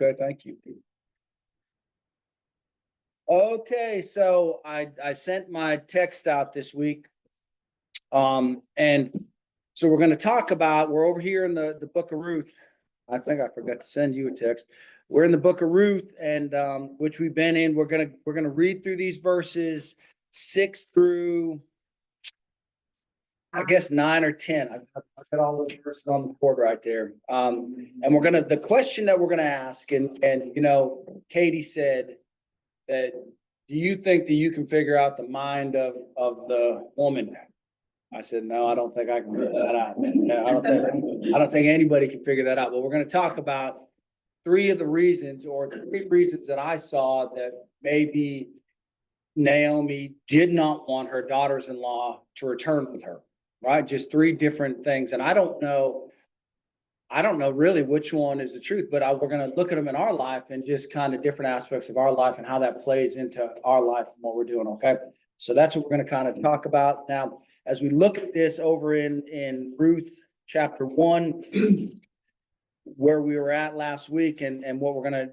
Okay, thank you. Okay, so I sent my text out this week. And so we're going to talk about, we're over here in the book of Ruth. I think I forgot to send you a text. We're in the book of Ruth, and which we've been in. We're gonna read through these verses 6 through, I guess, 9 or 10. I've got all those verses on the board right there. And the question that we're gonna ask, and Katie said that, do you think that you can figure out the mind of the woman? I said, no, I don't think I can figure that out. I don't think anybody can figure that out. But we're going to talk about three reasons that I saw that maybe Naomi did not want her daughters-in-law to return with her, right? Just three different things. And I don't know really which one is the truth, but we're going to look at them in our life and just kind of different aspects of our life and how that plays into our life and what we're doing. Okay. So that's what we're going to kind of talk about now. As we look at this over in Ruth chapter 1, where we were at last week, and what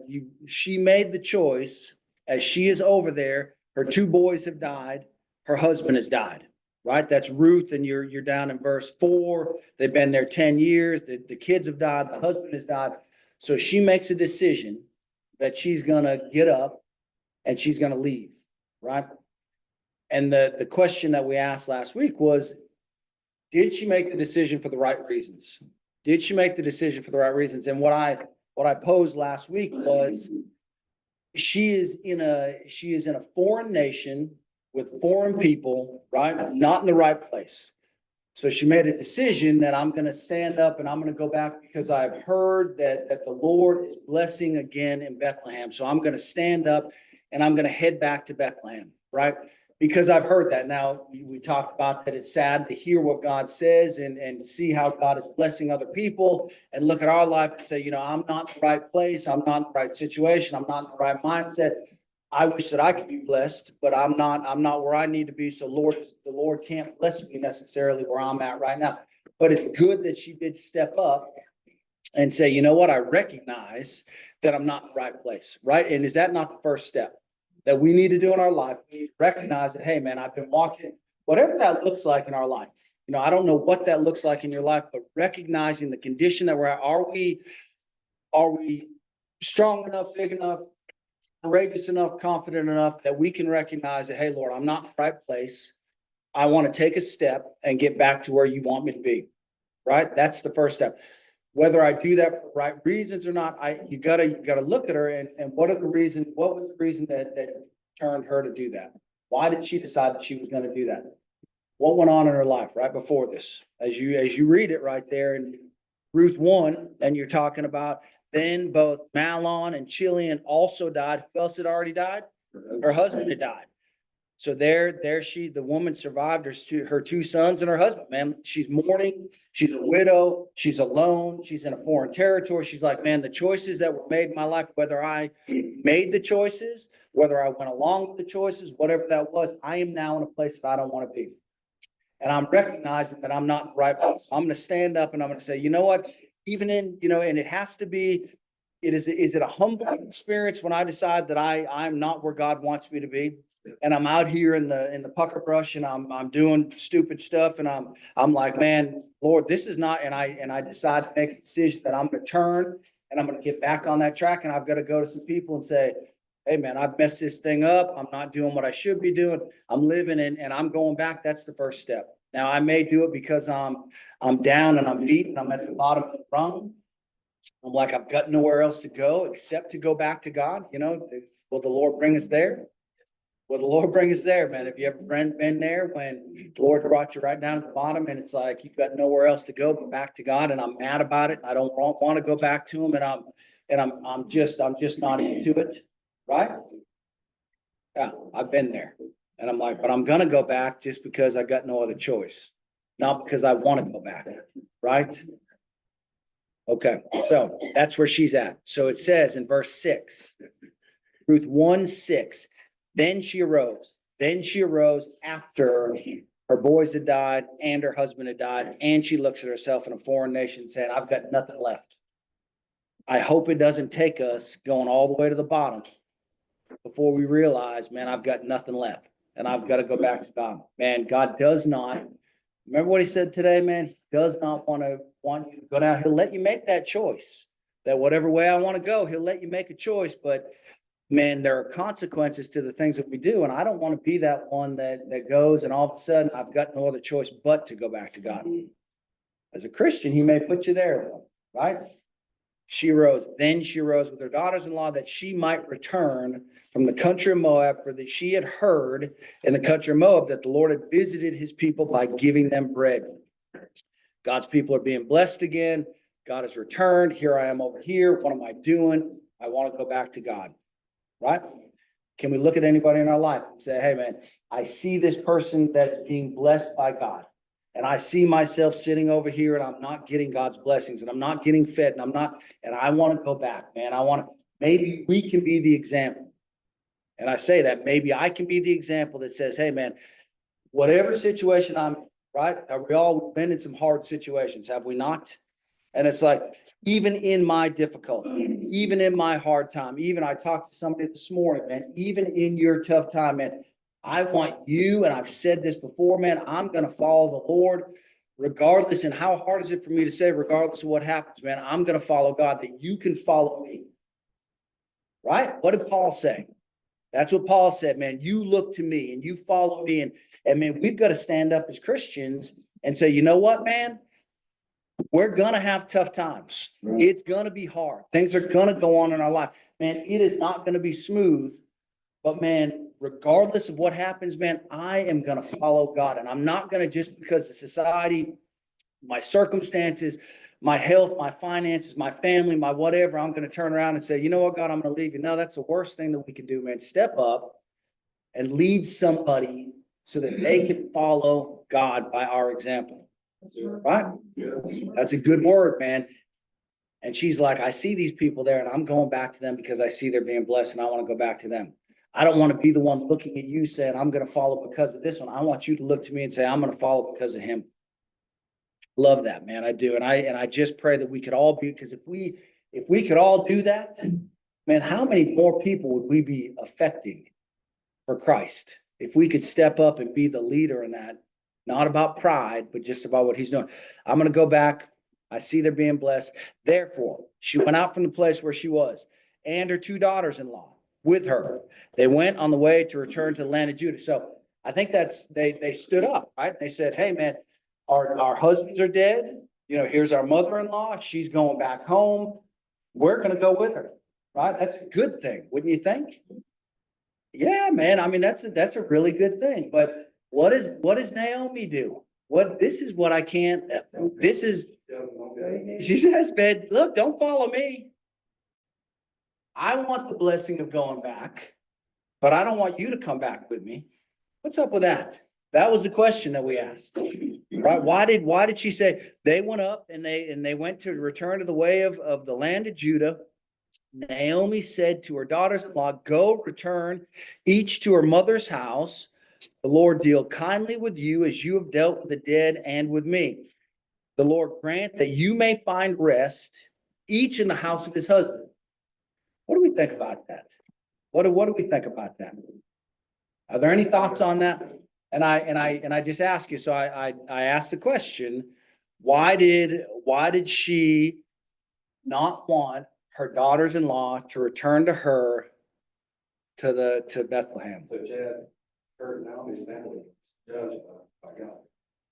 she made the choice as she is over there. Her two boys have died. Her husband has died, right? That's Ruth, and you're down in verse 4. They've been there 10 years. The kids have died. The husband has died. So she makes a decision that she's going to get up and she's going to leave, right? And the question that we asked last week was, did she make the decision for the right reasons? Did she make the decision for the right reasons? And what I posed last week was, she is in a foreign nation with foreign people, right? Not in the right place. So she made a decision that I'm going to stand up and I'm going to go back because I've heard that the Lord is blessing again in Bethlehem. So I'm going to stand up and I'm going to head back to Bethlehem, right? Because I've heard that. Now, we talked about that. It's sad to hear what God says and see how God is blessing other people and look at our life and say, I'm not in the right place. I'm not in the right situation. I'm not in the right mindset. I wish that I could be blessed, but I'm not where I need to be. So the Lord can't bless me necessarily where I'm at right now. But it's good that she did step up and say, you know what? I recognize that I'm not in the right place, right? And is that not the first step that we need to do in our life? We recognize that, hey, man, I've been walking, whatever that looks like in our life. I don't know what that looks like in your life, but recognizing the condition that we're at. Are we strong enough, big enough, courageous enough, confident enough that we can recognize that, hey, Lord, I'm not in the right place. I want to take a step and get back to where you want me to be, right? That's the first step. Whether I do that for the right reasons or not, you gotta look at her and what was the reason that turned her to do that? Why did she decide that she was going to do that? What went on in her life right before this? As you read it right there in Ruth 1, and you're talking about, then both Mahlon and Chilion also died. Who else had already died? Her husband had died. So the woman survived her two sons and her husband, man. She's mourning. She's a widow. She's alone. She's in a foreign territory. She's like, man, the choices that were made in my life, whether I made the choices, whether I went along with the choices, whatever that was, I am now in a place that I don't want to be. And I'm recognizing that I'm not in the right place. So I'm going to stand up and I'm going to say, you know what? Even in, and it has to be, is it a humbling experience when I decide that I'm not where God wants me to be? And I'm out here in the pucker brush and I'm doing stupid stuff. And I'm like, man, Lord, this is not, and I decide to make a decision that I'm going to turn and I'm going to get back on that track. And I've got to go to some people and say, hey man, I've messed this thing up. I'm not doing what I should be doing. I'm living in, and I'm going back. That's the first step. Now I may do it because I'm down and I'm beaten. I'm at the bottom of the rung. I'm like, I've got nowhere else to go except to go back to God. Will the Lord bring us there? Will the Lord bring us there, man? Have you ever been there when the Lord brought you right down at the bottom and it's like you've got nowhere else to go but back to God, and I'm mad about it. I don't want to go back to him, and I'm just not into it, right? Yeah, I've been there. And I'm like, but I'm gonna go back just because I got no other choice. Not because I want to go back, right? Okay, so that's where she's at. So it says in verse 6, Ruth 1:6. Then she arose after her boys had died and her husband had died, and she looks at herself in a foreign nation saying, I've got nothing left. I hope it doesn't take us going all the way to the bottom before we realize, man, I've got nothing left and I've got to go back to God. Man, God does not, remember what he said today, man? He does not want you to go down. He'll let you make that choice, that whatever way I want to go, he'll let you make a choice. But man, there are consequences to the things that we do. And I don't want to be that one that goes and all of a sudden I've got no other choice but to go back to God. As a Christian, he may put you there, right? Then she arose with her daughters-in-law that she might return from the country of Moab, for that she had heard in the country of Moab that the Lord had visited his people by giving them bread. God's people are being blessed again. God has returned. Here I am over here. What am I doing? I want to go back to God, right? Can we look at anybody in our life and say, hey, man, I see this person that's being blessed by God. And I see myself sitting over here and I'm not getting God's blessings and I'm not getting fed and I want to go back, man. Maybe we can be the example. And I say that maybe I can be the example that says, hey, man, whatever situation I'm in, right? Have we all been in some hard situations? Have we not? And it's like, even in my difficulty, even in my hard time, even I talked to somebody this morning, man, even in your tough time, man, I want you, and I've said this before, man, I'm going to follow the Lord regardless. And how hard is it for me to say, regardless of what happens, man, I'm going to follow God, that you can follow me. Right? What did Paul say? That's what Paul said, man. You look to me and you follow me. And man, we've got to stand up as Christians and say, you know what, man? We're going to have tough times. It's going to be hard. Things are going to go on in our life. Man, it is not going to be smooth. But man, regardless of what happens, man, I am going to follow God. And I'm not going to, just because of society, my circumstances, my health, my finances, my family, my whatever, I'm going to turn around and say, you know what, God, I'm going to leave you. No, that's the worst thing that we can do, man. Step up and lead somebody so that they can follow God by our example. Right? That's a good word, man. And she's like, I see these people there and I'm going back to them because I see they're being blessed and I want to go back to them. I don't want to be the one looking at you saying, I'm going to follow because of this one. I want you to look to me and say, I'm going to follow because of him. Love that, man. I do. And I just pray that we could all be, because if we could all do that, man, how many more people would we be affecting for Christ? If we could step up and be the leader in that, not about pride, but just about what he's doing. I'm going to go back. I see they're being blessed. Therefore, she went out from the place where she was, and her 2 daughters-in-law with her. They went on the way to return to the land of Judah. So I think they stood up, right? They said, hey, man, our husbands are dead. You know, here's our mother-in-law. She's going back home. We're going to go with her, right? That's a good thing, wouldn't you think? Yeah, man. I mean, that's a really good thing. But what does Naomi do? This is what I can't, she says, man, look, don't follow me. I want the blessing of going back, but I don't want you to come back with me. What's up with that? That was the question that we asked, right? Why did she say they went up and they went to return to the way of the land of Judah? Naomi said to her daughters-in-law, go return each to her mother's house. The Lord deal kindly with you as you have dealt with the dead and with me. The Lord grant that you may find rest, each in the house of his husband. What do we think about that? What do we think about that? Are there any thoughts on that? And I just ask you. So I asked the question: why did she not want her daughters-in-law to return to her to Bethlehem? So Chad, her and Naomi's family was judged by God.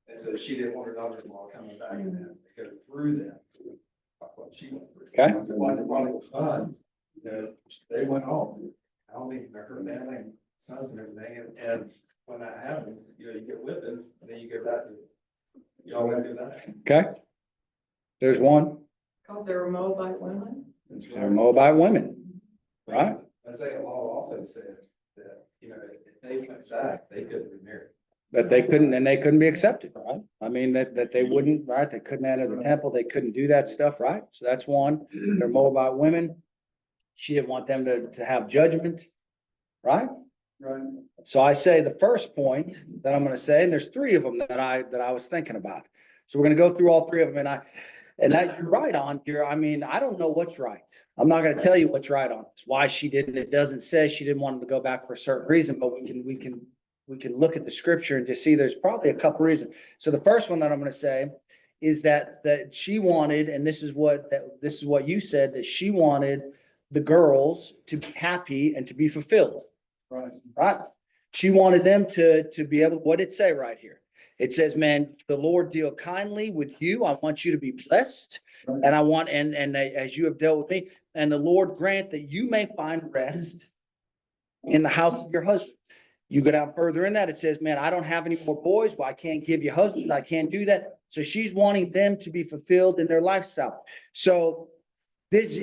And so she didn't want her daughters-in-law coming back and then to go through them. What she went through. Okay. Like the prodigal son, you know, they went home. Naomi, her family, and sons and everything. And when that happens, you know, you get with them and then you go back to, y'all want to do that? Okay. There's one. Because there were Moabite women. They're Moabite women, right? Isaiah law also said that, you know, if they went back, they couldn't remarry. That they couldn't be accepted, right? I mean, that they wouldn't, right? They couldn't enter the temple. They couldn't do that stuff, right? So that's one. They're Moabite women. She didn't want them to have judgment, right? Right. So I say the first point that I'm gonna say, and there's three of them that I was thinking about. So we're gonna go through all three of them, and that you're right on here. I mean, I don't know what's right. I'm not gonna tell you what's right on this. Why she didn't, it doesn't say she didn't want him to go back for a certain reason, but we can look at the scripture and just see there's probably a couple reasons. So the first one that I'm gonna say is that she wanted, and this is what you said, that she wanted the girls to be happy and to be fulfilled. Right. Right? She wanted them to be able, what did it say right here? It says, man, the Lord deal kindly with you. I want you to be blessed. Right. And I want, and as you have dealt with me, and the Lord grant that you may find rest in the house of your husband. You go down further in that, it says, man, I don't have any more boys. Well, I can't give you husbands. I can't do that. So she's wanting them to be fulfilled in their lifestyle. So this,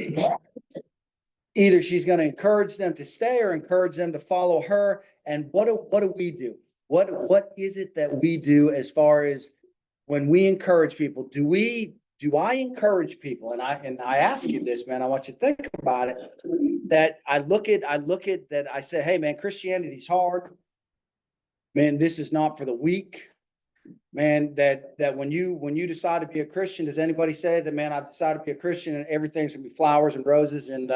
either she's going to encourage them to stay or encourage them to follow her. And what do we do? What is it that we do as far as when we encourage people? Do I encourage people? And I ask you this, man, I want you to think about it, that I look at that. I say, hey man, Christianity's hard. Man, this is not for the weak. Man, that when you decide to be a Christian, does anybody say that, man, I've decided to be a Christian and everything's gonna be flowers and roses and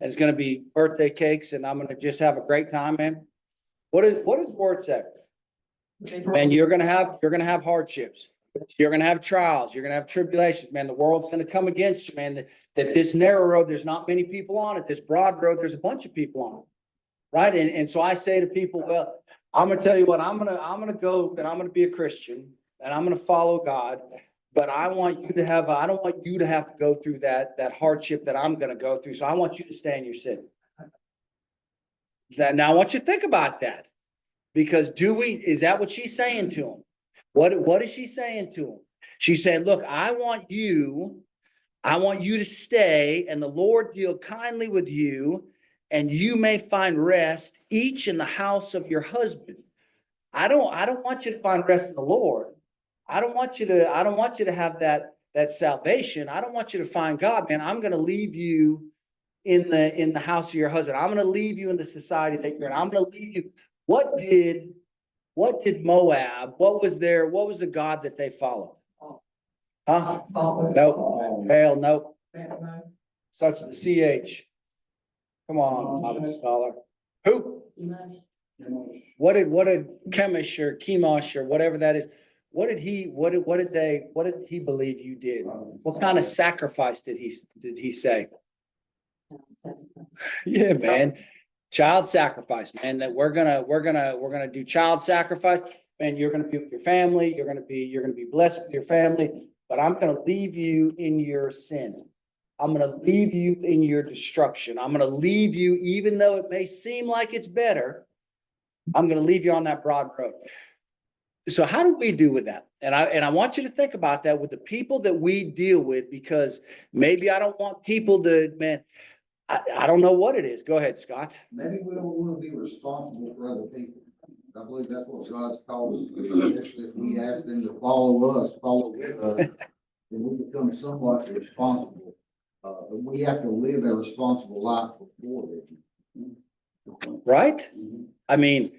it's gonna be birthday cakes and I'm gonna just have a great time, man? What does the word say? Man, you're gonna have hardships. You're gonna have trials. You're gonna have tribulations, man. The world's gonna come against you, man. That this narrow road, there's not many people on it. This broad road, there's a bunch of people on it. Right? And so I say to people, well, I'm gonna tell you what, I'm gonna go and I'm gonna be a Christian and I'm gonna follow God. But I don't want you to have to go through that hardship that I'm gonna go through. So I want you to stay in your sin. Now I want you to think about that. Because is that what she's saying to him? What is she saying to him? She's saying, look, I want you to stay and the Lord deal kindly with you and you may find rest each in the house of your husband. I don't want you to find rest in the Lord. I don't want you to have that salvation. I don't want you to find God, man. I'm going to leave you in the house of your husband. I'm going to leave you in the society that you're in. I'm going to leave you. What did Moab, what was the God that they followed? Huh? Nope. Hell, nope. Such the CH. Come on, Bible scholar. Who? What did Chemish or Chemosh or whatever that is? What did he believe you did? What kind of sacrifice did he say? Yeah, man. Child sacrifice, man, that we're gonna do child sacrifice. Man, you're gonna be with your family. You're gonna be blessed with your family, but I'm gonna leave you in your sin. I'm gonna leave you in your destruction. I'm gonna leave you, even though it may seem like it's better, I'm gonna leave you on that broad road. So how do we do with that? And I want you to think about that with the people that we deal with, because maybe I don't want people to, man, I don't know what it is. Go ahead, Scott. Maybe we don't want to be responsible for other people. I believe that's what God's called us to do. If we ask them to follow with us, then we become somewhat responsible. We have to live a responsible life before them. Right? I mean,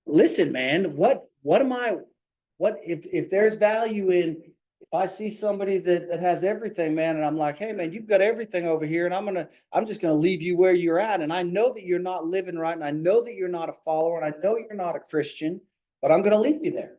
listen, man, what if there's value in, if I see somebody that has everything, man, and I'm like, hey man, you've got everything over here and I'm just going to leave you where you're at. And I know that you're not living right. And I know that you're not a follower and I know you're not a Christian, but I'm going to leave you there.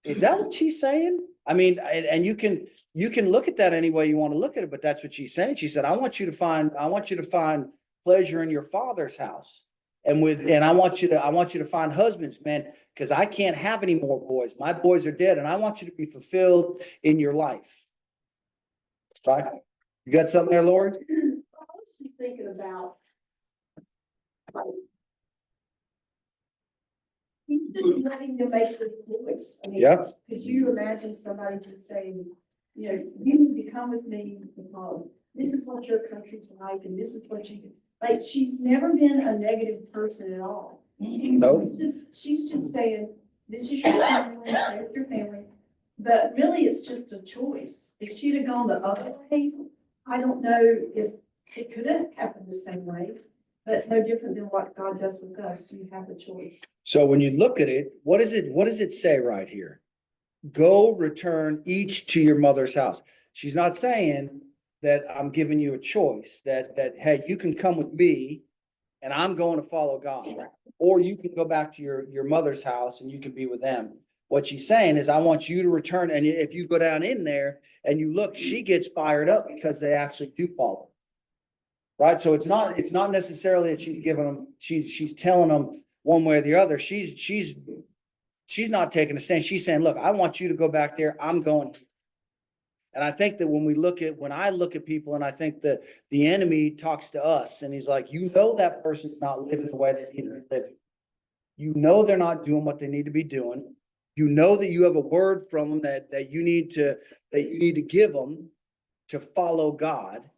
Is that what she's saying? I mean, and you can look at that any way you want to look at it, but that's what she's saying. She said, I want you to find pleasure in your father's house. And I want you to find husbands, man, because I can't have any more boys. My boys are dead, and I want you to be fulfilled in your life. Right? You got something there, Lord? I was just thinking about. He's just letting them make the choice. I mean, Yeah. could you imagine somebody just saying, you know, you need to come with me because this is what your country's like, and this is what you do. Like, she's never been a negative person at all. Nope. She's just saying, this is your family, there's your family. But really, it's just a choice. If she'd have gone the other way, I don't know if it could have happened the same way. But no different than what God does with us. You have a choice. So when you look at it, what does it say right here? Go return each to your mother's house. She's not saying that I'm giving you a choice, that, hey, you can come with me and I'm going to follow God. Or you can go back to your mother's house and you can be with them. What she's saying is, I want you to return. And if you go down in there and you look, she gets fired up because they actually do follow. Right? So it's not necessarily that she's giving them, she's telling them one way or the other. She's not taking a stand. She's saying, look, I want you to go back there. I'm going. And I think that when I look at people, and I think that the enemy talks to us and he's like, that person's not living the way they need to be living. They're not doing what they need to be doing. That you have a word from them that you need to give them to follow God.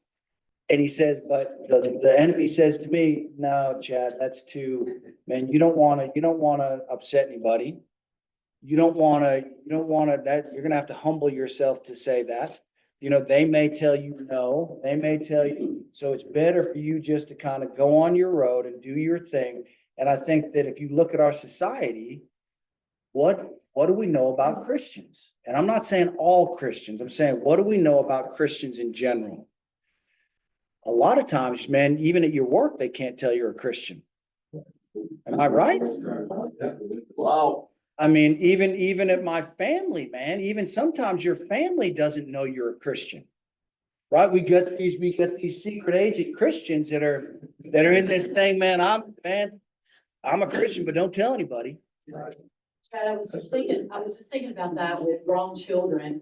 And he says, but the enemy says to me, no, Chad, that's too, man, you don't want to upset anybody. You don't want to that you're going to have to humble yourself to say that. They may tell you no, they may tell you. So it's better for you just to kind of go on your road and do your thing. And I think that if you look at our society, what do we know about Christians? And I'm not saying all Christians. I'm saying, what do we know about Christians in general? A lot of times, man, even at your work, they can't tell you're a Christian. Am I right? Wow. I mean, even at my family, man, even sometimes your family doesn't know you're a Christian. Right? We got these secret agent Christians that are in this thing, man. I'm a Christian, but don't tell anybody. Chad, I was just thinking about that with grown children.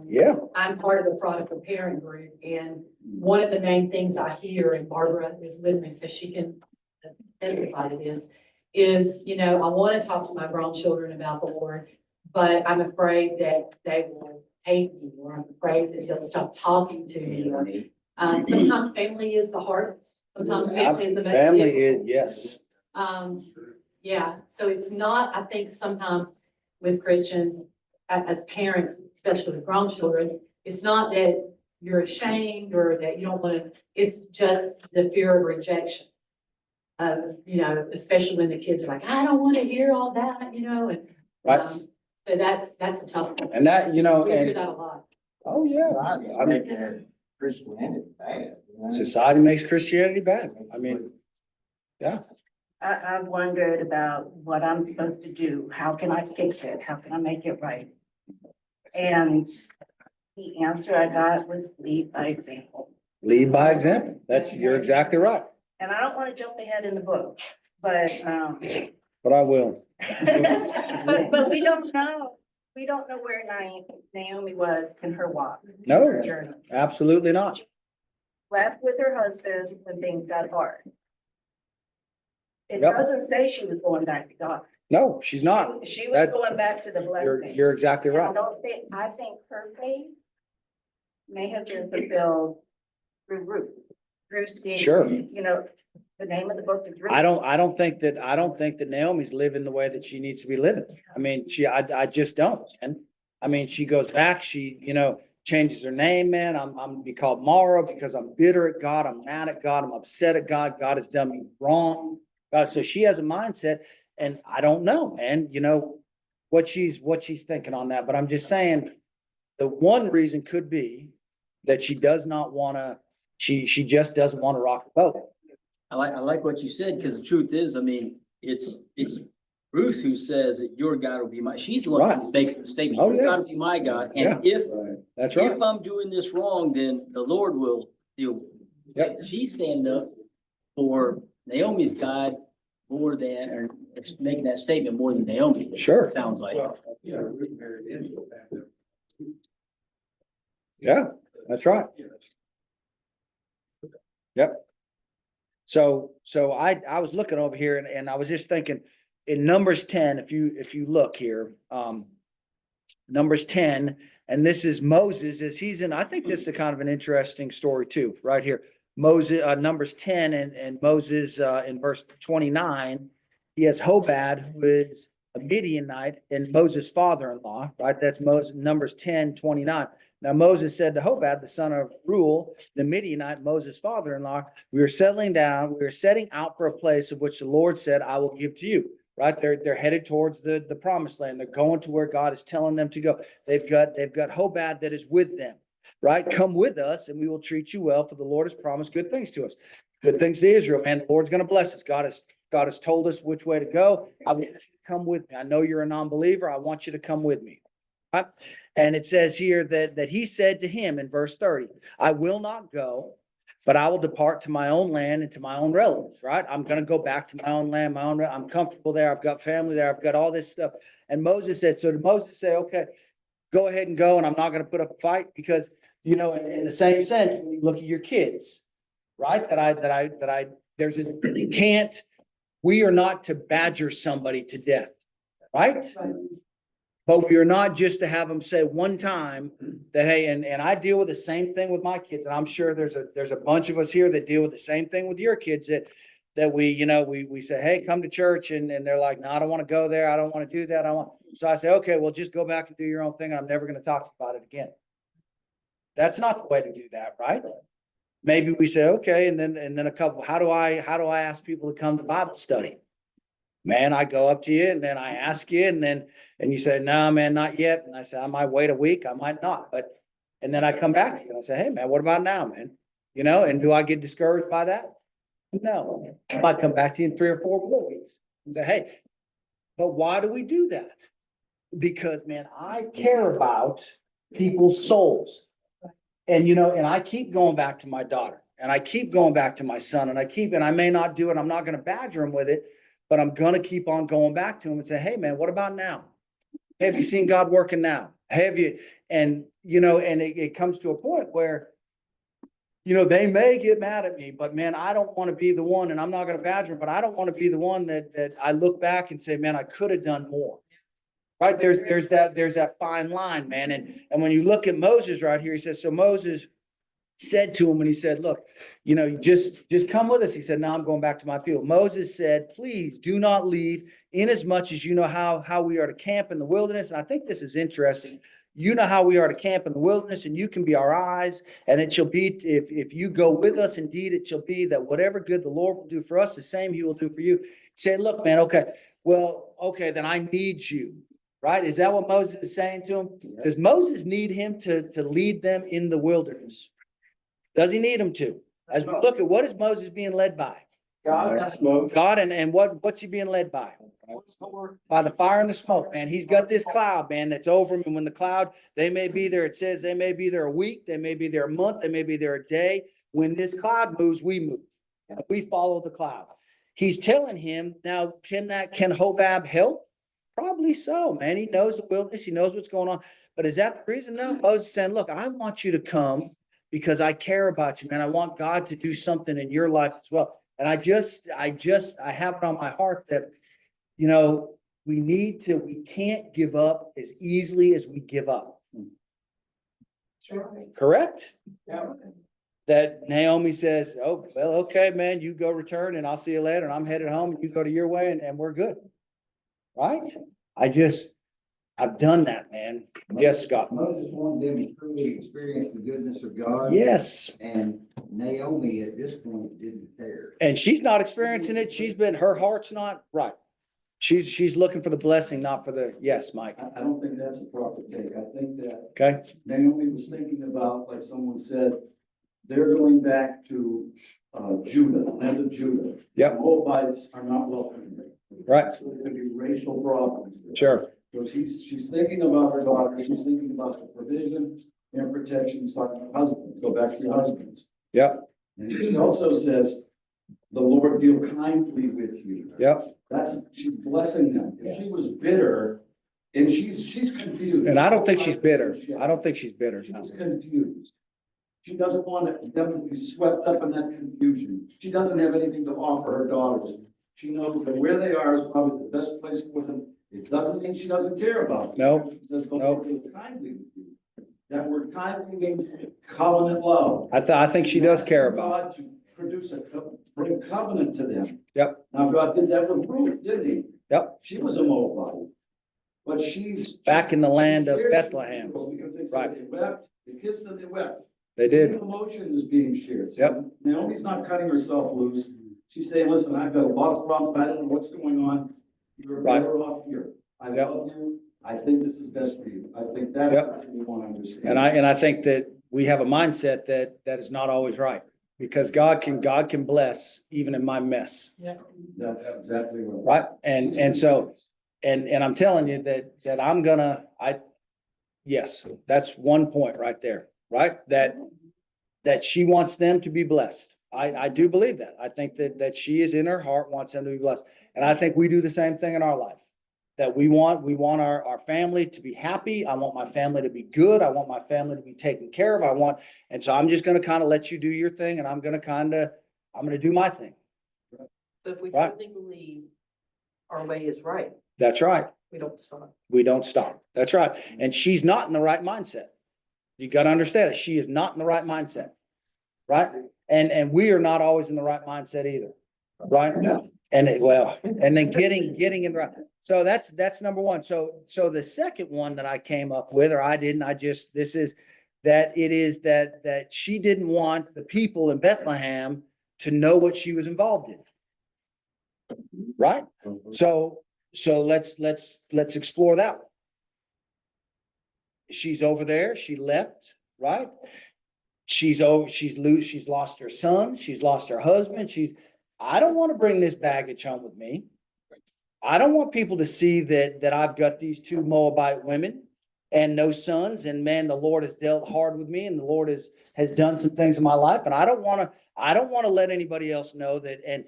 Yeah. I'm part of a prodigal parent group, and one of the main things I hear, and Barbara is with me, so she can testify to this, is, I want to talk to my grown children about the Lord, but I'm afraid that they will hate me, or I'm afraid that they'll stop talking to me. Sometimes family is the hardest. Sometimes family is the most Family difficult. is, yes. Yeah, so it's not, I think sometimes with Christians, as parents, especially with grown children, it's not that you're ashamed or that you don't want to, it's just the fear of rejection. Especially when the kids are like, I don't want to hear all that, and, Right. so that's a tough one. And that, We hear that a lot. oh yeah. Society's I mean, making Christianity bad. society makes Christianity bad. I mean, yeah. I've wondered about what I'm supposed to do. How can I fix it? How can I make it right? And the answer I got was lead by example. Lead by example. You're exactly right. And I don't want to jump ahead in the book, but But I will. but we don't know. We don't know where Naomi was in her walk. No. Her journey. Absolutely not. Left with her husband when things got hard. It Yep. doesn't say she was going back to God. No, she's not. She was That- going back to the blessing. You're exactly And right. I think her faith may have been fulfilled through Ruth. Ruth, Sure. the name of the book is Ruth. I don't think that Naomi's living the way that she needs to be living. I mean, I just don't. And I mean, she goes back, she, changes her name, man. I'm gonna be called Mara because I'm bitter at God. I'm mad at God. I'm upset at God. God has done me wrong. God, so she has a mindset, and I don't know, man, what she's thinking on that. But I'm just saying the one reason could be that she does not want to, she just doesn't want to rock the boat. I like what you said, because the truth is, I mean, it's Ruth who says that your God will be my, she's the one Right. who's making the statement, Oh, your yeah. God will be my God, Yeah. and if That's right. I'm doing this wrong, then the Lord will deal with it. Yep. She's standing up for Naomi's God more than, or making that statement more than Naomi did, Sure. it sounds like. Yeah, Ruth married into a family. Yeah, that's right. Yep. So I was looking over here and I was just thinking in Numbers 10, if you look here, Numbers 10, and this is Moses as he's in, I think this is a kind of an interesting story too, right here. Moses, Numbers 10 and Moses, in verse 29, he has Hobad, who is a Midianite and Moses' father-in-law, right? That's Moses, Numbers 10:29. Now Moses said to Hobab, the son of Reuel, the Midianite, Moses' father-in-law, we are setting out for a place of which the Lord said, I will give to you. Right? They're headed towards the promised land. They're going to where God is telling them to go. They've got Hobab that is with them. Right? Come with us and we will treat you well, for the Lord has promised good things to us. Good things to Israel, man. The Lord's going to bless us. God has told us which way to go. I want you to come with me. I know you're a non-believer. I want you to come with me. Right? And it says here that he said to him in verse 30, I will not go, but I will depart to my own land and to my own relatives, right? I'm going to go back to my own land, I'm comfortable there. I've got family there. I've got all this stuff. And Moses said, so did Moses say, okay, go ahead and go. And I'm not going to put up a fight because, you know, in the same sense, when you look at your kids, right? You can't, we are not to badger somebody to death, right? But we are not just to have them say one time that, hey, and I deal with the same thing with my kids. And I'm sure there's a bunch of us here that deal with the same thing with your kids that we, you know, we say, hey, come to church. And they're like, no, I don't want to go there. I don't want to do that. So I say, okay, well, just go back and do your own thing. And I'm never going to talk about it again. That's not the way to do that, right? Maybe we say, okay. And then a couple, how do I ask people to come to Bible study? Man, I go up to you and then I ask you and you say, no, man, not yet. And I say, I might wait a week. I might not, and then I come back to you and I say, hey, man, what about now, man? You know, and do I get discouraged by that? No, I might come back to you in 3 or 4 more weeks and say, hey, but why do we do that? Because, man, I care about people's souls. And, you know, and I keep going back to my daughter and I keep going back to my son and I may not do it. I'm not going to badger him with it. But I'm going to keep on going back to him and say, hey, man, what about now? Have you seen God working now? Have you? And, you know, and it comes to a point where, you know, they may get mad at me, but man, I don't want to be the one, and I'm not going to badger him, but I don't want to be the one that I look back and say, man, I could have done more. Right? There's that fine line, man. And when you look at Moses right here, he says, so Moses said to him when he said, look, you know, just come with us. He said, no, I'm going back to my people. Moses said, please do not leave, inasmuch as you know how we are to camp in the wilderness. And I think this is interesting. You know how we are to camp in the wilderness, and you can be our eyes. And it shall be, if you go with us, indeed, it shall be that whatever good the Lord will do for us, the same he will do for you. He said, look, man, okay, well, okay, then I need you. Right? Is that what Moses is saying to him? Does Moses need him to lead them in the wilderness? Does he need him to? As we look at what is Moses being led by? God, and what's he being led by? By the fire and the smoke, man. He's got this cloud, man, that's over him. And when the cloud, they may be there, it says they may be there a week, they may be there a month, they may be there a day. When this cloud moves, we move. We follow the cloud. He's telling him, now, can Hobab help? Probably so, man. He knows the wilderness, he knows what's going on. But is that the reason? No, Moses is saying, look, I want you to come because I care about you, man. I want God to do something in your life as well. And I have it on my heart that, you know, we can't give up as easily as we give up. Sure. Correct? Yeah. That Naomi says, oh, well, okay, man, you go return and I'll see you later. And I'm headed home and you go to your way and we're good. Right? I've done that, man. Yes, Scott. Moses wanted them to truly experience the goodness of God. Yes. And Naomi at this point didn't care. And she's not experiencing it. Her heart's not right. She's looking for the blessing, not for the, yes, Mike. I don't think that's the proper take. I think that Okay. Naomi was thinking about, like someone said, they're going back to Judah, the land of Judah. Yep. The Moabites are not welcome here. Right. So there could be racial problems. Sure. So she's thinking about her daughter, she's thinking about the provision and protection, she's talking about husbands, go back to your husbands. Yep. And he also says, the Lord deal kindly with you. Yep. She's blessing them. If she was bitter, and she's confused. And I don't think she's bitter. I don't think she's bitter. She's confused. She doesn't want them to be swept up in that confusion. She doesn't have anything to offer her daughters. She knows that where they are is probably the best place for them. It doesn't mean she doesn't care about them. No. She says, "The Lord deal kindly with you." That word kindly means covenant love. I think she does care about it. God to bring covenant to them. Yep. Now, God did that with Ruth, didn't he? Yep. She was a Moabite. But she's Back in the land of cares for Bethlehem. people because they said Right. they wept They kissed and they wept. They did. Emotion is being shared. So Yep. Naomi's not cutting herself loose. She's saying, listen, I've got a lot of problems. I don't know what's going on. You're Right. better off here. I Yep. love you. I think this is best for you. I think that's Yep. what we want to understand. And I think that we have a mindset that is not always right. Because God can bless even in my mess, That's exactly right. right? And so, and I'm telling you that I'm gonna, yes, that's one point right there, right? That she wants them to be blessed. I do believe that. I think that she is in her heart, wants them to be blessed. And I think we do the same thing in our life. That we want our family to be happy. I want my family to be good. I want my family to be taken care of. And so I'm just gonna kind of let you do your thing and I'm gonna do my thing. But if we Right. truly believe our way is right, That's right. we don't stop. We don't stop. That's right. And she's not in the right mindset. You gotta understand it. She is not in the right mindset. Right? And we are not always in the right mindset either. Right? No. And then getting in the right. So that's number one. So the second one that I came up with, or I didn't, this is that she didn't want the people in Bethlehem to know what she was involved in. Right? So let's explore that one. She's over there. She left, right? She's lost her son. She's lost her husband. I don't want to bring this baggage home with me. I don't want people to see that I've got these two Moabite women and no sons. And man, the Lord has dealt hard with me and the Lord has done some things in my life. And I don't want to let anybody else know that. And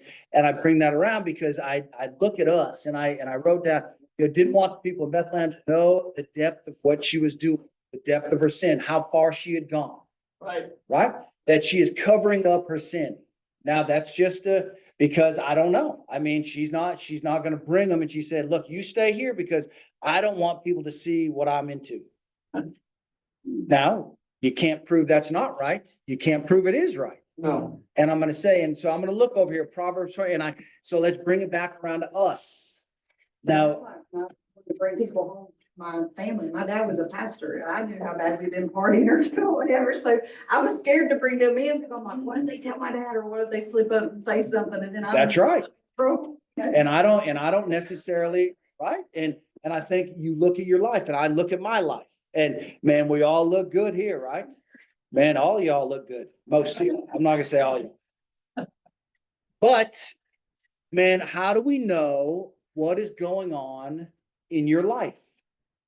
I bring that around because I look at us and I wrote down, didn't want the people of Bethlehem to know the depth of what she was doing, the depth of her sin, how far she had gone. Right? That she is covering up her sin. Now that's just because I don't know. I mean, she's not going to bring them. And she said, look, you stay here because I don't want people to see what I'm into. Now, you can't prove that's not right. You can't prove it is right. No. And I'm going to say, and so I'm going to look over here, Proverbs, so let's bring it back around to us. Now, Bring people home, my family, my dad was a pastor, and I knew how bad we'd been partying or doing whatever, so I was scared to bring them in, because I'm like, what if they tell my dad, or what if they slip up and say something, and then I'm. that's right. Broke. And I don't necessarily, right? And I think you look at your life and I look at my life and man, we all look good here, right? Man, all y'all look good. Most of you. I'm not gonna say all you. But man, how do we know what is going on in your life?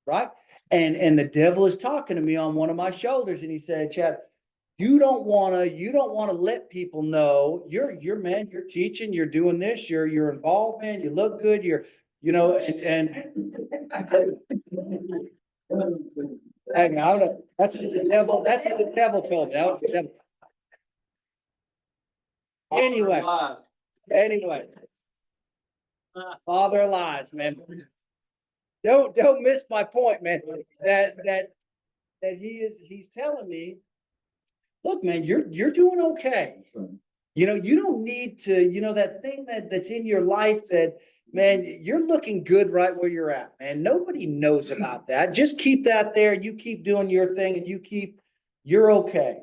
Right? And the devil is talking to me on one of my shoulders and he said, Chad, you don't want to let people know you're man, you're teaching, you're doing this, you're involved, man, you look good, and hang on, that's what the devil told me. That was the devil. Anyway. Father lies, man. Don't miss my point, man. That he's telling me, look, man, you're doing okay. You don't need to, that thing that's in your life that, man, you're looking good right where you're at, man. Nobody knows about that. Just keep that there. You keep doing your thing and you're okay.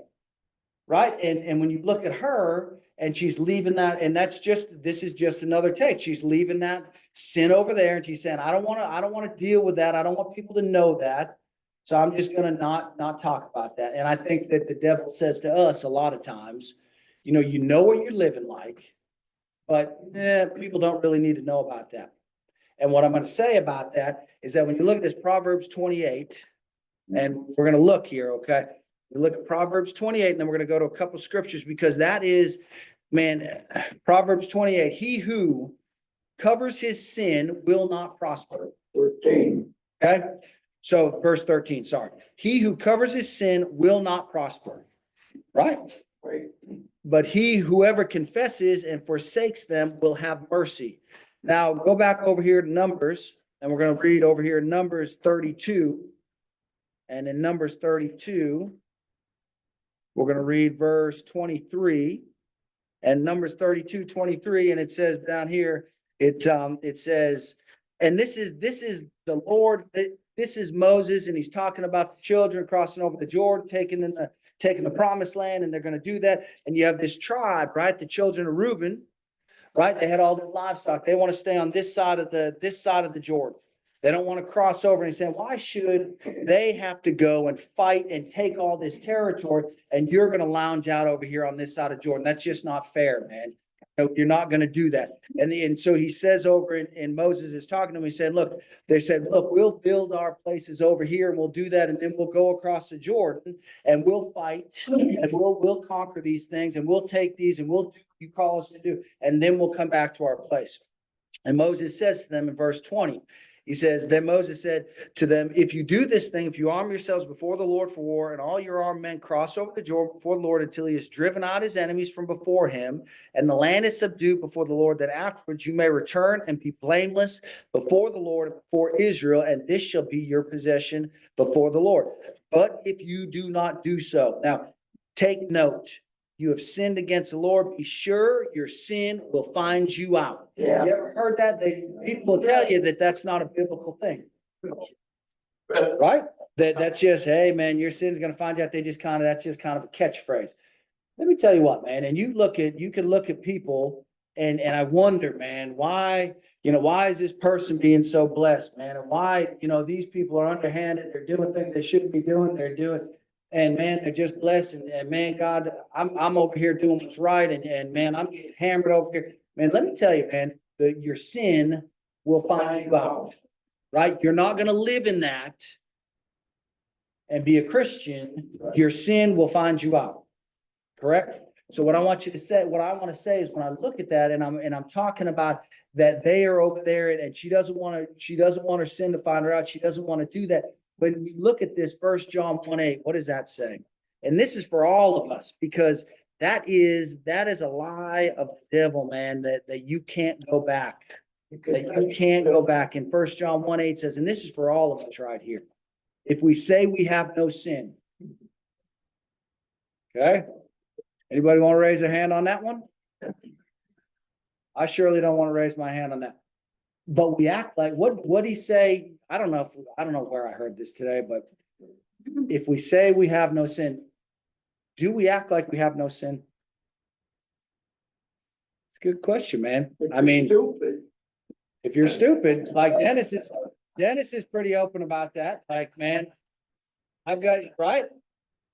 Right. And when you look at her and she's leaving that, and this is just another take. She's leaving that sin over there. And she's saying, I don't want to deal with that. I don't want people to know that. So I'm just going to not talk about that. And I think that the devil says to us a lot of times, you know what you're living like, but people don't really need to know about that. And what I'm going to say about that is that when you look at this Proverbs 28, and we're going to look here, okay? We look at Proverbs 28, and then we're going to go to a couple scriptures because that is, man, Proverbs 28, he who covers his sin will not prosper. 13. Okay? So verse 13, sorry. He who covers his sin will not prosper. Right? Right. But whoever confesses and forsakes them will have mercy. Now go back over here to Numbers, and we're going to read over here Numbers 32. And in Numbers 32, we're going to read verse 23. And Numbers 32:23, and it says down here, it says, and this is the Lord, this is Moses, and he's talking about the children crossing over the Jordan, taking the promised land, and they're gonna do that. And you have this tribe, right? The children of Reuben, right? They had all this livestock. They want to stay on this side of the Jordan. They don't want to cross over. And he's saying, why should they have to go and fight and take all this territory, and you're going to lounge out over here on this side of Jordan? That's just not fair, man. No, you're not going to do that. And so he says over in Moses is talking to him, he said, look, they said, look, we'll build our places over here and we'll do that. And then we'll go across the Jordan and we'll fight and we'll conquer these things and we'll take these and we'll do what you call us to do. And then we'll come back to our place. And Moses says to them in verse 20, he says, then Moses said to them, if you do this thing, if you arm yourselves before the Lord for war, and all your armed men cross over the Jordan before the Lord until he has driven out his enemies from before him, and the land is subdued before the Lord, then afterwards you may return and be blameless before the Lord and before Israel, and this shall be your possession before the Lord. But if you do not do so, now take note, you have sinned against the Lord. Be sure your sin will find you out. Yeah. You ever heard that? People will tell you that that's not a biblical thing. Right? That's just, hey, man, your sin's gonna find you out. That's just kind of a catchphrase. Let me tell you what, man, and you can look at people and I wonder, man, why is this person being so blessed, man? And why, these people are underhanded. They're doing things they shouldn't be doing. And man, they're just blessed. And man, God, I'm over here doing what's right. And man, I'm getting hammered over here. Man, let me tell you, man, your sin will find you out, right? You're not going to live in that and be a Christian. Your sin will find you out. Correct? So what I want to say is when I look at that and I'm talking about that they are over there and she doesn't want her sin to find her out. She doesn't want to do that. When we look at this 1 John 1:8, what does that say? And this is for all of us, because that is a lie of the devil, man, that you can't go back. That you can't go back. And 1 John 1:8 says, and this is for all of us right here. If we say we have no sin. Okay? Anybody want to raise a hand on that one? I surely don't want to raise my hand on that. But we act like, what'd he say? I don't know where I heard this today, but if we say we have no sin, do we act like we have no sin? It's a good question, man. I mean, if you're stupid, like Dennis is pretty open about that. Like, man, I've got, right?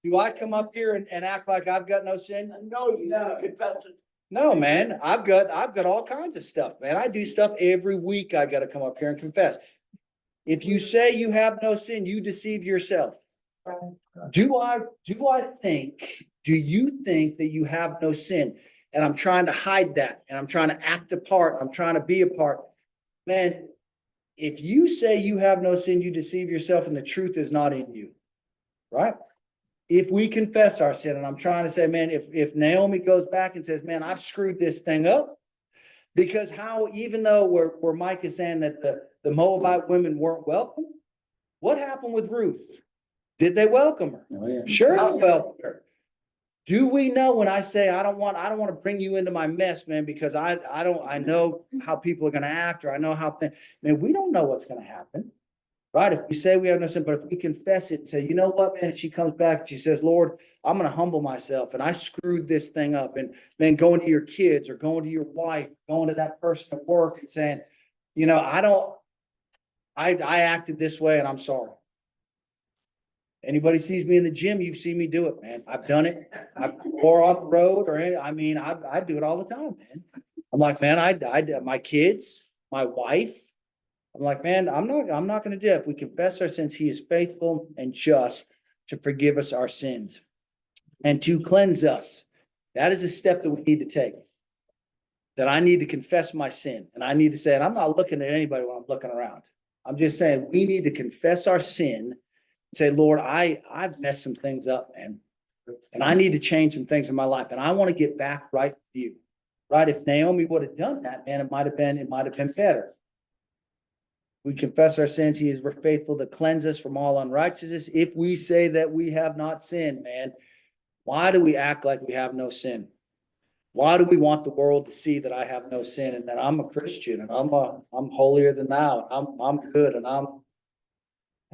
Do I come up here and act like I've got no sin? No, you confessed it. No, man, I've got all kinds of stuff, man. I do stuff every week. I got to come up here and confess. If you say you have no sin, you deceive yourself. Do you think that you have no sin? And I'm trying to hide that, and I'm trying to act a part. I'm trying to be a part. Man, if you say you have no sin, you deceive yourself, and the truth is not in you. Right? If we confess our sin, and I'm trying to say, man, if Naomi goes back and says, man, I've screwed this thing up, because even though where Mike is saying that the Moabite women weren't welcome, what happened with Ruth? Did they welcome her? Oh, yeah. Sure, they welcomed her. Do we know when I say I don't want to bring you into my mess, man, because I know how people are going to act, or I know how things, man, we don't know what's going to happen. Right? If we say we have no sin, but if we confess it and say, you know what, man, and she comes back and she says, Lord, I'm going to humble myself and I screwed this thing up. And man, going to your kids or going to your wife, going to that person at work and saying, I acted this way and I'm sorry. Anybody sees me in the gym, you've seen me do it, man. I've done it. Or on the road I do it all the time, man. I'm like, man, my kids, my wife, I'm like, man, I'm not going to do it. If we confess our sins, he is faithful and just to forgive us our sins and to cleanse us. That is a step that we need to take. That I need to confess my sin. And I need to say, and I'm not looking at anybody when I'm looking around. I'm just saying we need to confess our sin and say, Lord, I've messed some things up, man. And I need to change some things in my life. And I want to get back right with you. Right? If Naomi would have done that, man, it might have been better. We confess our sins. He is faithful to cleanse us from all unrighteousness. If we say that we have not sinned, man, why do we act like we have no sin? Why do we want the world to see that I have no sin and that I'm a Christian and I'm holier than thou? I'm good and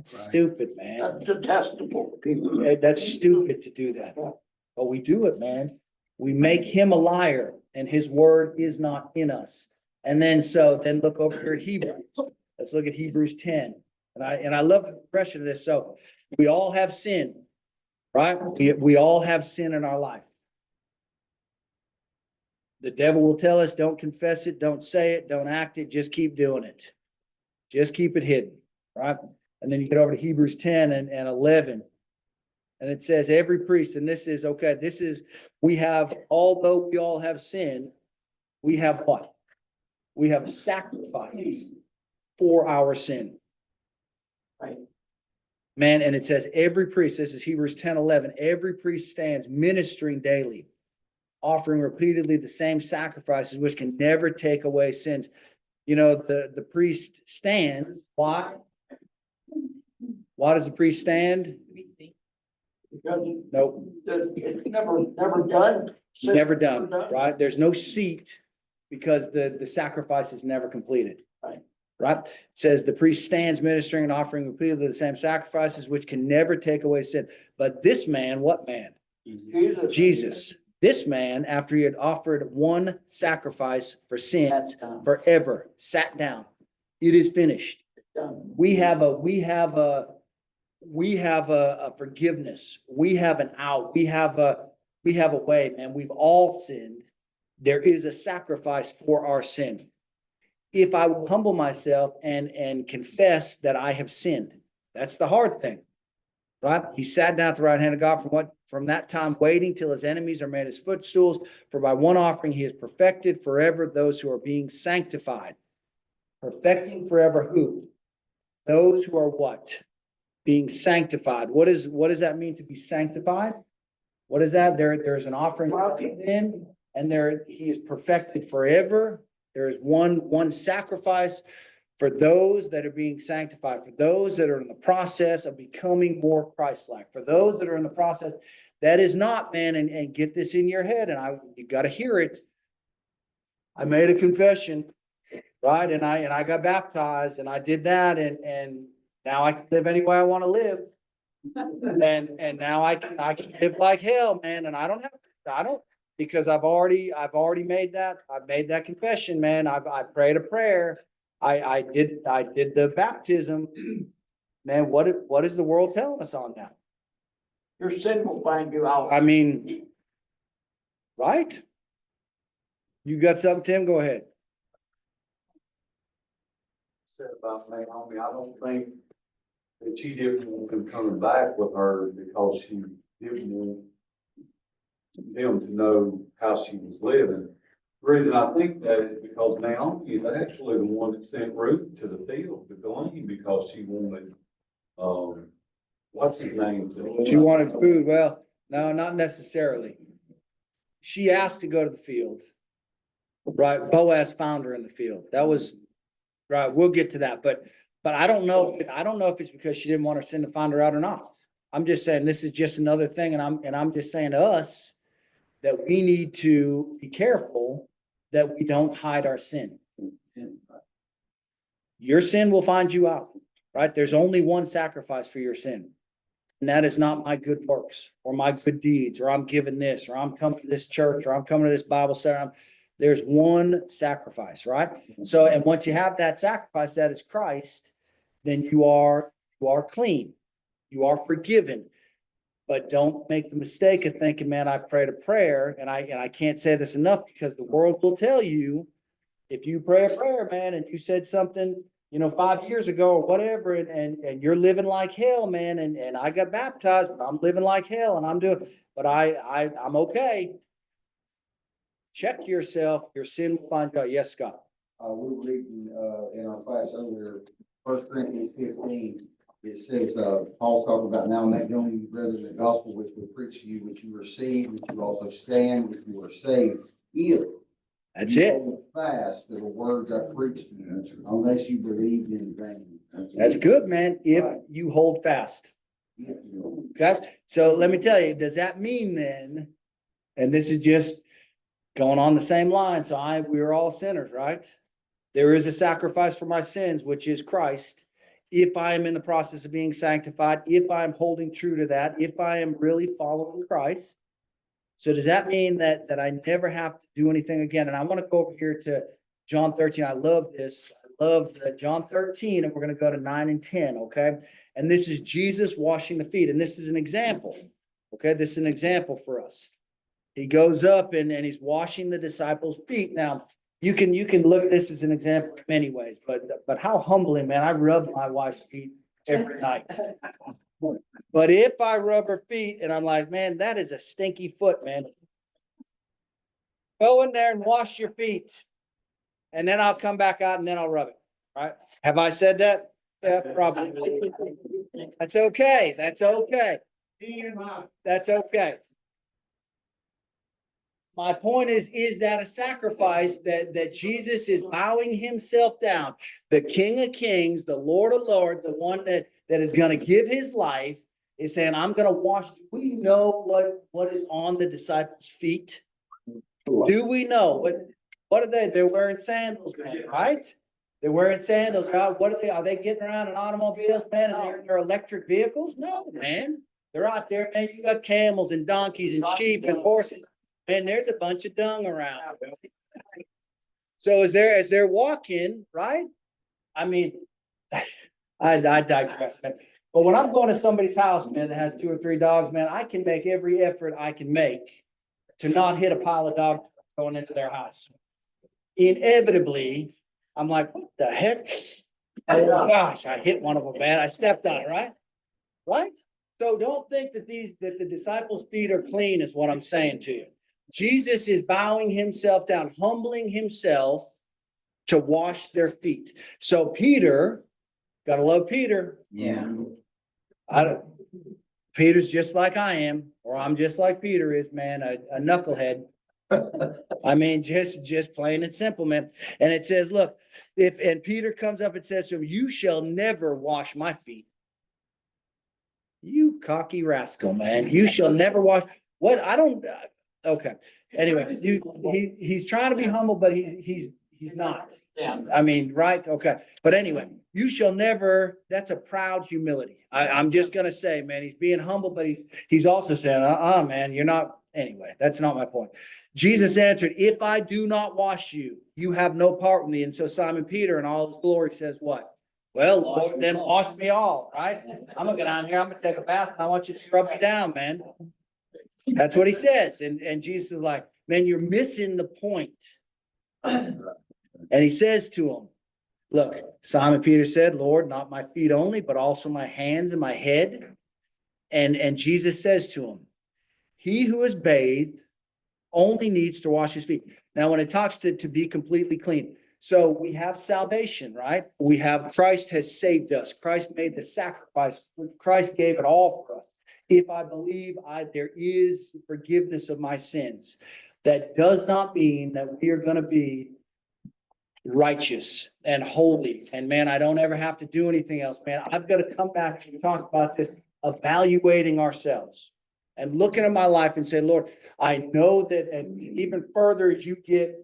Stupid, man. That's detestable, people. That's stupid to do that. But we do it, man. We make him a liar and his word is not in us. And then then look over here at Hebrews. Let's look at Hebrews 10. And I love the progression of this. So we all have sin, right? We all have sin in our life. The devil will tell us, don't confess it, don't say it, don't act it, just keep doing it. Just keep it hidden, right? And then you get over to Hebrews 10 and 11. And it says every priest, and this is, okay, although we all have sin, we have what? We have a sacrifice for our sin. Right. Man, and it says every priest, this is Hebrews 10, 11, every priest stands ministering daily, offering repeatedly the same sacrifices, which can never take away sins. You know, the priest stands. Why? Why does the priest stand? Because Nope, it's never done. never done, right? There's no seat because the sacrifice is never completed. Right. Right? It says the priest stands ministering and offering repeatedly the same sacrifices, which can never take away sin. But this man, what man? Jesus. This man, after he had offered one sacrifice for sins That's done. forever, sat down. It is finished. Done. We have a forgiveness. We have an out. We have a way, man. We've all sinned. There is a sacrifice for our sin. If I will humble myself and confess that I have sinned, that's the hard thing, right? He sat down at the right hand of God from that time, waiting till his enemies are made his footstools. For by one offering, he has perfected forever those who are being sanctified. Perfecting forever who? Those who are what? Being sanctified. What does that mean to be sanctified? What is that? There's an offering in, and he is perfected forever. There is one sacrifice for those that are being sanctified, for those that are in the process of becoming more Christ-like, for those that are in the process. That is not, man, and get this in your head, and you got to hear it. I made a confession, right? And I got baptized, and I did that, and now I can live any way I want to live. And now I can live like hell, man, and I don't because I've already made that confession, man. I prayed a prayer. I did the baptism. Man, what is the world telling us on that? Your sin will find you out. I mean, right? You got something, Tim? Go ahead. Said about Naomi, I don't think that she didn't want them coming back with her because she didn't want them to know how she was living. The reason I think that is because Naomi is actually the one that sent Ruth to the field to glean because she wanted, what's his name? She wanted food. Well, no, not necessarily. She asked to go to the field. Right. Boaz found her in the field. That was right. We'll get to that. But I don't know. I don't know if it's because she didn't want her sin to find her out or not. I'm just saying this is just another thing. And I'm just saying to us that we need to be careful that we don't hide our sin. Your sin will find you out, right? There's only one sacrifice for your sin. And that is not my good works or my good deeds, or I'm giving this, or I'm coming to this church, or I'm coming to this Bible study. There's one sacrifice, right? So, and once you have that sacrifice, that is Christ, then you are clean. You are forgiven. But don't make the mistake of thinking, man, I prayed a prayer, and I can't say this enough because the world will tell you, if you pray a prayer, man, and you said something, 5 years ago or whatever, and you're living like hell, man, and I got baptized, but I'm living like hell, and but I'm okay. Check yourself. Your sin will find you out. Yes, Scott. We were reading, in our class earlier, 1 Corinthians 15. It says, Paul talking about now make known to you, brethren, the gospel which we preach to you, which you received, which you also stand, which you are saved. If That's you it. hold fast to the words I preached to you, unless you believed in vain. That's good, man. If you hold fast. If you Okay. So let me tell you, does that mean then, and this is just going on the same line. So we're all sinners, right? There is a sacrifice for my sins, which is Christ. if I am in the process of being sanctified, if I'm holding true to that, if I am really following Christ. So does that mean that I never have to do anything again? And I want to go over here to John 13. I love this. I love John 13, and we're going to go to 9 and 10, okay? And this is Jesus washing the feet. And this is an example, okay? This is an example for us. He goes up and he's washing the disciples' feet. Now, you can look at this as an example in many ways, but how humbling, man. I rub my wife's feet every night. But if I rub her feet and I'm like, man, that is a stinky foot, man. Go in there and wash your feet. And then I'll come back out and then I'll rub it. Right? Have I said that? Yeah, probably. That's okay. That's okay. That's okay. My point is that a sacrifice that Jesus is bowing himself down, the King of Kings, the Lord of Lords, the one that is going to give his life, is saying, I'm going to wash. Do we know what is on the disciples' feet? Do we know? What are they? They're wearing sandals, man, right? They're wearing sandals. God, what are they? Are they getting around in automobiles, man? And they're in their electric vehicles? No, man. They're out there, man. You got camels and donkeys and sheep and horses. Man, there's a bunch of dung around. So as they're walking, right? I mean, I digress, man. But when I'm going to somebody's house, man, that has 2 or 3 dogs, man, I can make every effort I can make to not hit a pile of dogs going into their house. Inevitably, I'm like, what the heck? Oh gosh, I hit one of them, man. I stepped on it, right? Right? So don't think that the disciples' feet are clean, is what I'm saying to you. Jesus is bowing himself down, humbling himself to wash their feet. So Peter, gotta love Peter. Yeah. Peter's just like I am, or I'm just like Peter is, man, a knucklehead. I mean, just plain and simple, man. And it says, look, and Peter comes up and says to him, you shall never wash my feet. You cocky rascal, man. You shall never wash. What? I don't. Okay. Anyway, he's trying to be humble, but he's not. Yeah. I mean, right? Okay. But anyway, you shall never. That's a proud humility. I'm just gonna say, man, he's being humble, but he's also saying, man, you're not. Anyway, that's not my point. Jesus answered, if I do not wash you, you have no part with me. And so Simon Peter in all his glory says what? Well, Lord, then wash me all, right? I'm gonna go down here, I'm gonna take a bath, and I want you to scrub me down, man. That's what he says. And Jesus is like, man, you're missing the point. And he says to him, look, Simon Peter said, Lord, not my feet only, but also my hands and my head. And Jesus says to him, he who is bathed only needs to wash his feet. Now, when it talks to be completely clean, so we have salvation, right? We have Christ has saved us. Christ made the sacrifice. Christ gave it all for us. If I believe there is forgiveness of my sins, that does not mean that we are going to be righteous and holy. And man, I don't ever have to do anything else, man. I've got to come back and talk about this, evaluating ourselves and looking at my life and say, Lord, I know that, and even further as you get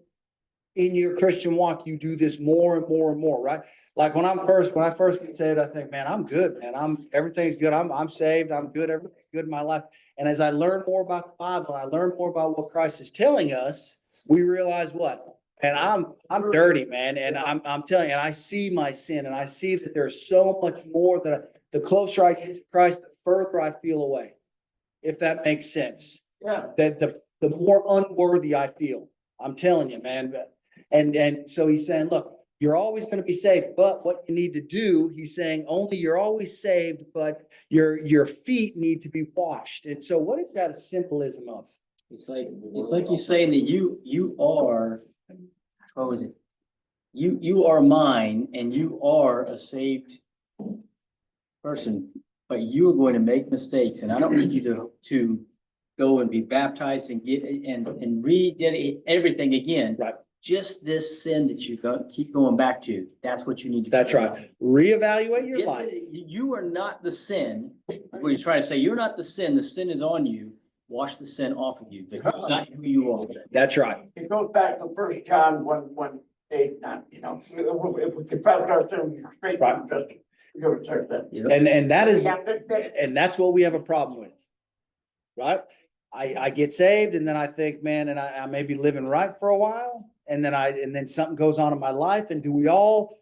in your Christian walk, you do this more and more and more, right? Like when I first get saved, I think, man, I'm good, man. Everything's good. I'm saved. I'm good. Everything's good in my life. And as I learn more about the Bible, I learn more about what Christ is telling us, we realize what? And I'm dirty, man. And I'm telling you, and I see my sin, and I see that there's so much more that the closer I get to Christ, the further I feel away. If that makes sense. Yeah. That the more unworthy I feel. I'm telling you, man. And so he's saying, look, you're always going to be saved, but what you need to do, he's saying, only you're always saved, but your feet need to be washed. And so what is that a symbolism of? It's like you saying that you are, what was it? You are mine and you are a saved person, but you are going to make mistakes, and I don't need you to go and be baptized and get and rededicate everything again. Right. Just this sin that you keep going back to. That's what you need to. That's right. Reevaluate your life. You are not the sin. Is what he's trying to say. You're not the sin. The sin is on you. Wash the sin off of you. That's not who you are. That's right. It goes back to 1 John 1:8, if we confess our sins, straight Right. from justice. We go to church then. And that is, Yeah, but- and that's what we have a problem with. Right? I get saved and then I think, man, and I may be living right for a while. And then something goes on in my life. And do we all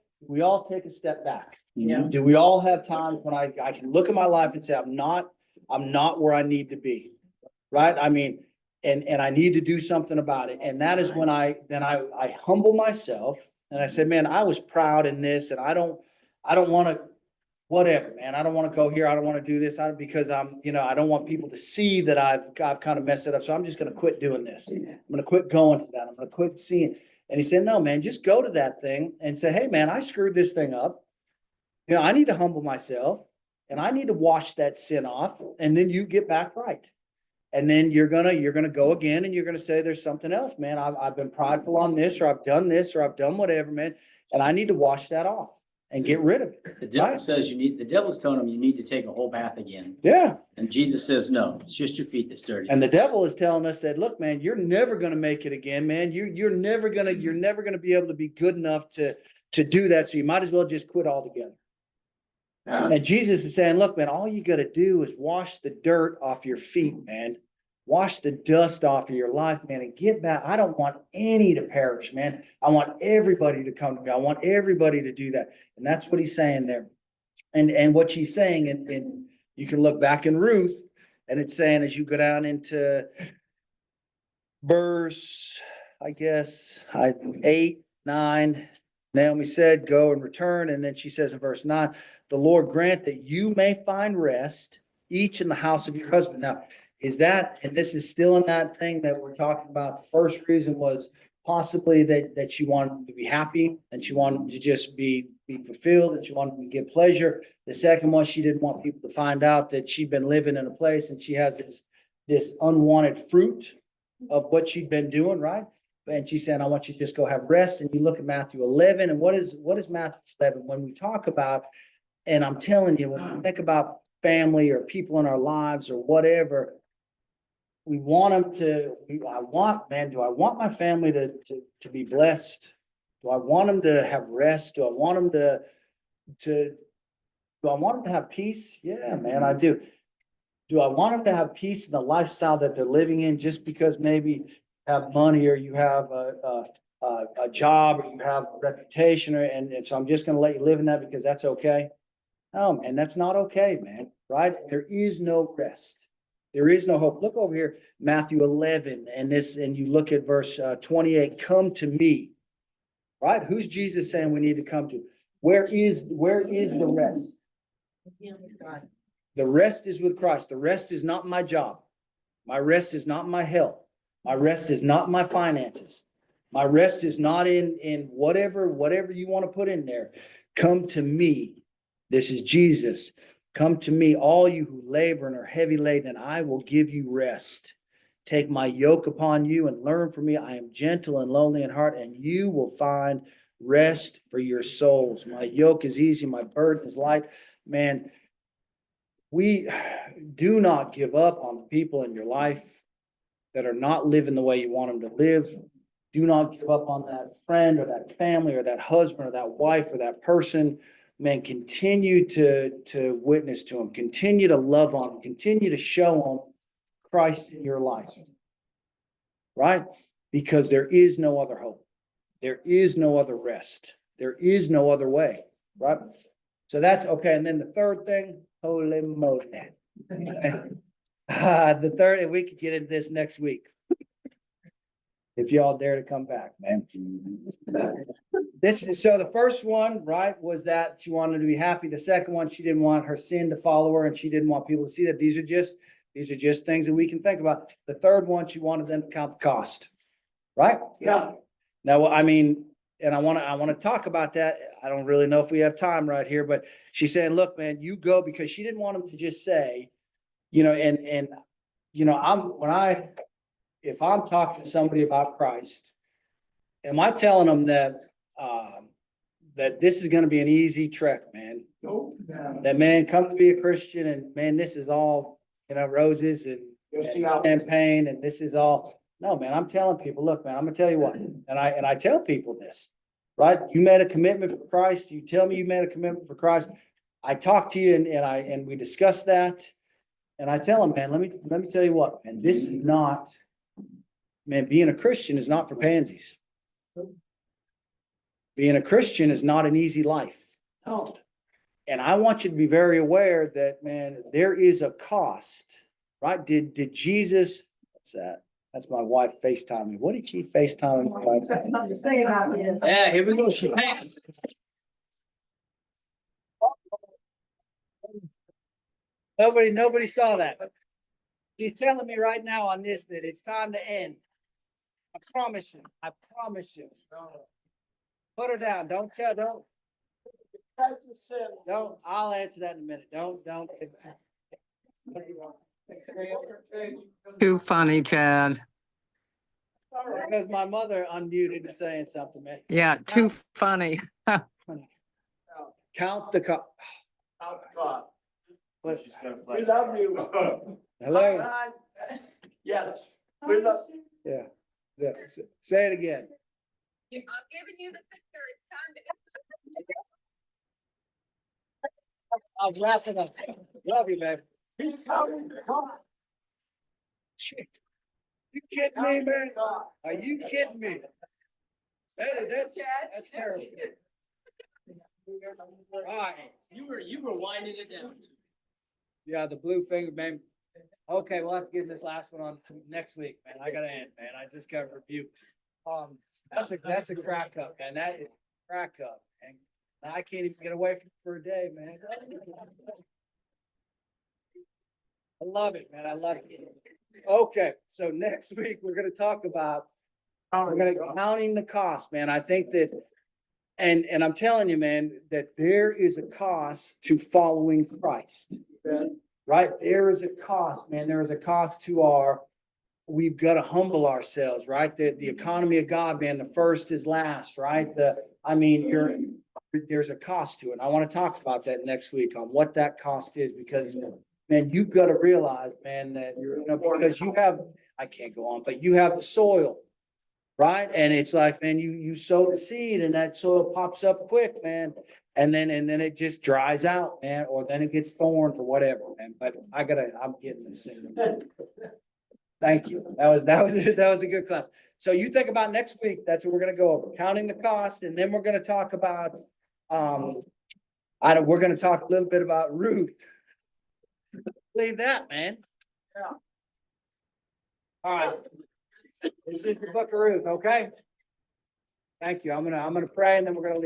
take a step back? Yeah. Do we all have times when I can look at my life and say, I'm not where I need to be? Right? I mean, and I need to do something about it. And that is when I humble myself and I said, man, I was proud in this and I don't want to, whatever, man. I don't want to go here. I don't want to do this because I don't want people to see that I've kind of messed it up. So I'm just going to quit doing this. I'm going to quit going to that. I'm going to quit seeing. And he said, no, man, just go to that thing and say, hey, man, I screwed this thing up. I need to humble myself and I need to wash that sin off. And then you get back right. And then you're gonna go again and you're gonna say, there's something else, man. I've been prideful on this, or I've done this, or I've done whatever, man. And I need to wash that off and get rid of it. The devil Right? says the devil's telling him you need to take a whole bath again. Yeah. And Jesus says, no, it's just your feet that's dirty. And the devil is telling us that, look, man, you're never gonna make it again, man. You're never gonna be able to be good enough to do that. So you might as well just quit altogether. Yeah. And Jesus is saying, look, man, all you got to do is wash the dirt off your feet, man. Wash the dust off of your life, man, and get back. I don't want any to perish, man. I want everybody to come to me. I want everybody to do that. And that's what he's saying there. And what she's saying, and you can look back in Ruth, and it's saying as you go down into verse, I guess, 8, 9, Naomi said, go and return. And then she says in verse 9, the Lord grant that you may find rest, each in the house of your husband. Now, is that, and this is still in that thing that we're talking about. The first reason was possibly that she wanted to be happy and she wanted to just be fulfilled and she wanted to get pleasure. The second one, she didn't want people to find out that she'd been living in a place and she has this unwanted fruit of what she'd been doing, right? And she said, I want you to just go have rest. And you look at Matthew 11, and what is Matthew 11? When we talk about, and I'm telling you, when we think about family or people in our lives or whatever, we want them to, do I want my family to be blessed? Do I want them to have rest? Do I want them do I want them to have peace? Yeah, man, I do. Do I want them to have peace in the lifestyle that they're living in just because maybe you have money or you have a job or you have a reputation and so I'm just going to let you live in that because that's okay? No, man, that's not okay, man, right? There is no rest. There is no hope. Look over here, Matthew 11, and you look at verse 28, come to me, right? Who's Jesus saying we need to come to? Where is the rest? The rest is with Christ. The rest is not my job. My rest is not my health. My rest is not my finances. My rest is not in whatever you want to put in there. Come to me. This is Jesus. Come to me, all you who labor and are heavy laden, and I will give you rest. Take my yoke upon you and learn from me. I am gentle and lowly in heart, and you will find rest for your souls. My yoke is easy, my burden is light. Man, we do not give up on the people in your life that are not living the way you want them to live. Do not give up on that friend or that family or that husband or that wife or that person. Man, continue to witness to them, continue to love on them, continue to show them Christ in your life, right? Because there is no other hope. There is no other rest. There is no other way, right? So that's okay. And then the third thing, holy moly. The third, and we could get into this next week. If y'all dare to come back, man. So the first one, right, was that she wanted to be happy. The second one, she didn't want her sin to follow her and she didn't want people to see that. These are just things that we can think about. The third one, she wanted them to count the cost, right? Yeah. Now, I mean, and I want to talk about that. I don't really know if we have time right here, but she's saying, look, man, you go, because she didn't want him to just say, if I'm talking to somebody about Christ, am I telling them that this is going to be an easy trek, man? No. That, man, come to be a Christian and, man, this is all, roses and champagne and this is all. No, man, I'm telling people, look, man, I'm gonna tell you what, and I tell people this, right? You made a commitment for Christ. You tell me you made a commitment for Christ. I talked to you and we discussed that. And I tell him, man, let me tell you what, man, this is not, man, being a Christian is not for pansies. Being a Christian is not an easy life. Oh. And I want you to be very aware that, man, there is a cost, right? Did Jesus, what's that? That's my wife FaceTiming. What did she FaceTime? Got nothing to say about this. Yeah, here we go. She passed. Nobody saw that. She's telling me right now on this that it's time to end. I promise you. I promise you. Put her down. Don't. I'll answer that in a minute. Don't. Too funny, Chad. Because my mother unmuted and saying something, man. Yeah, too funny. Count the cost. We love you. Hello? Yes, we love. Yeah. Say it again. I'm giving you the finger. It's time to. I'll wrap it up. Love you, man. He's coming. Shit. You kidding me, man? Are you kidding me? That's terrible. All right. You were winding it down. Yeah, the blue finger, man. Okay, we'll have to get this last one on to next week, man. I gotta end, man. I just got rebuked. That's a crack up, man. That is a crack up, man. I can't even get away from it for a day, man. I love it, man. I love it. Okay, so next week we're gonna talk about, counting the cost, man. I think that, and I'm telling you, man, that there is a cost to following Christ. Right? There is a cost, man. There is a cost to we've got to humble ourselves, right? The economy of God, man, the first is last, right? There's a cost to it. I want to talk about that next week on what that cost is, because, man, you've got to realize, man, that because I can't go on, but you have the soil, right? And it's like, man, you sow the seed and that soil pops up quick, man. And then it just dries out, man, or then it gets thorns or whatever, man. But I'm getting this thing. Thank you. That was a good class. So you think about next week, that's what we're gonna go over, counting the cost, and then we're gonna talk about, we're gonna talk a little bit about Ruth. Leave that, man. Yeah. All right. This is the book of Ruth, okay? Thank you. I'm gonna pray and then we're gonna leave.